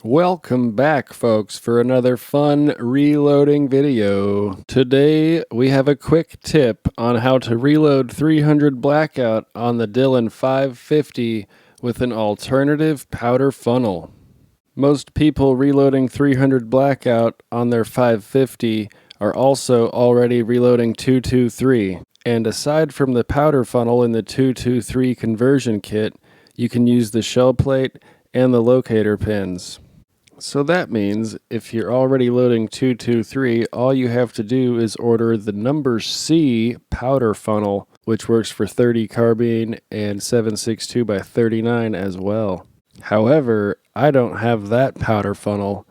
Welcome back, folks, for another fun reloading video. Today, we have a quick tip on how to reload 300 Blackout on the Dillon 550 with an alternative powder funnel. Most people reloading 300 Blackout on their 550 are also already reloading 223. And aside from the powder funnel in the 223 conversion kit, you can use the shell plate and the locator pins. So that means if you're already loading 223, all you have to do is order the number C powder funnel, which works for 30 carbine and 7.62 by 39 as well. However, I don't have that powder funnel.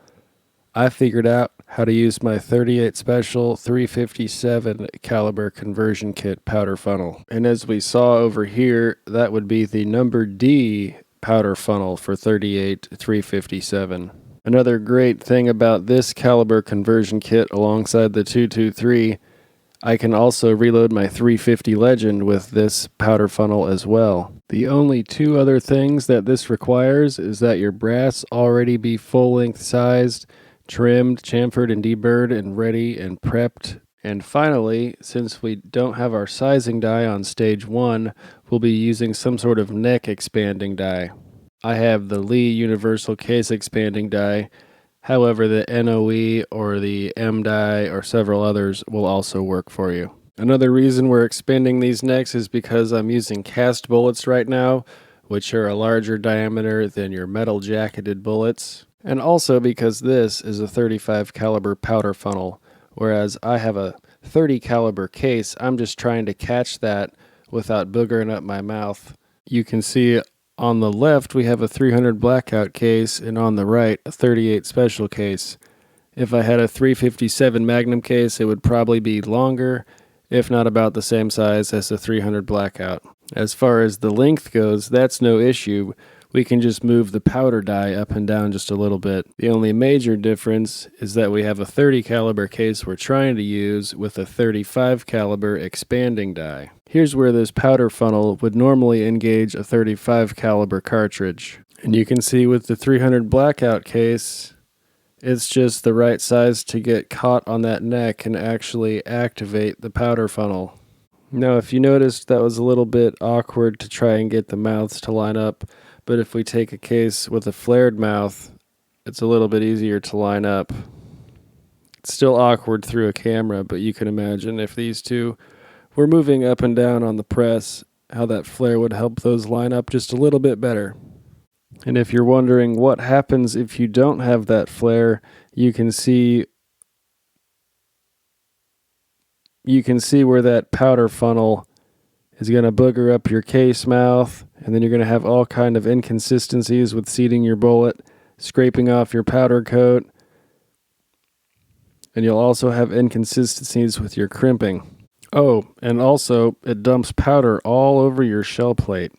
I figured out how to use my 38 Special 357 caliber conversion kit powder funnel. And as we saw over here, that would be the number D powder funnel for 38 357. Another great thing about this caliber conversion kit alongside the 223, I can also reload my 350 Legend with this powder funnel as well. The only two other things that this requires is that your brass already be full-length sized, trimmed, chamfered, and deburred, and ready and prepped. And finally, since we don't have our sizing die on stage 1, we'll be using some sort of neck expanding die. I have the Lee Universal Case Expanding Die. However, the NOE or the M die or several others will also work for you. Another reason we're expanding these necks is because I'm using cast bullets right now, which are a larger diameter than your metal jacketed bullets. And also because this is a 35 caliber powder funnel, whereas I have a 30 caliber case. I'm just trying to catch that without boogering up my mouth. You can see on the left, we have a 300 Blackout case, and on the right, a 38 Special case. If I had a 357 Magnum case, it would probably be longer, if not about the same size as the 300 Blackout. As far as the length goes, that's no issue. We can just move the powder die up and down just a little bit. The only major difference is that we have a 30 caliber case we're trying to use with a 35 caliber expanding die. Here's where this powder funnel would normally engage a 35 caliber cartridge. And you can see with the 300 Blackout case, it's just the right size to get caught on that neck and actually activate the powder funnel. Now, if you noticed, that was a little bit awkward to try and get the mouths to line up, but if we take a case with a flared mouth, it's a little bit easier to line up. It's still awkward through a camera, but you can imagine if these two were moving up and down on the press, how that flare would help those line up just a little bit better. And if you're wondering what happens if you don't have that flare, you can see where that powder funnel is going to booger up your case mouth, and then you're going to have all kind of inconsistencies with seating your bullet, scraping off your powder coat, and you'll also have inconsistencies with your crimping. Oh, and also, it dumps powder all over your shell plate.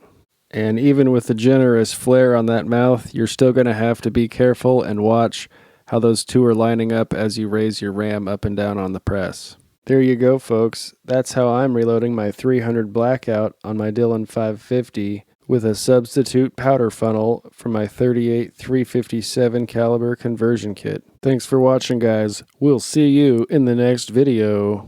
And even with the generous flare on that mouth, you're still going to have to be careful and watch how those two are lining up as you raise your ram up and down on the press. There you go, folks. That's how I'm reloading my 300 Blackout on my Dillon 550 with a substitute powder funnel from my 38 357 caliber conversion kit. Thanks for watching, guys. We'll see you in the next video.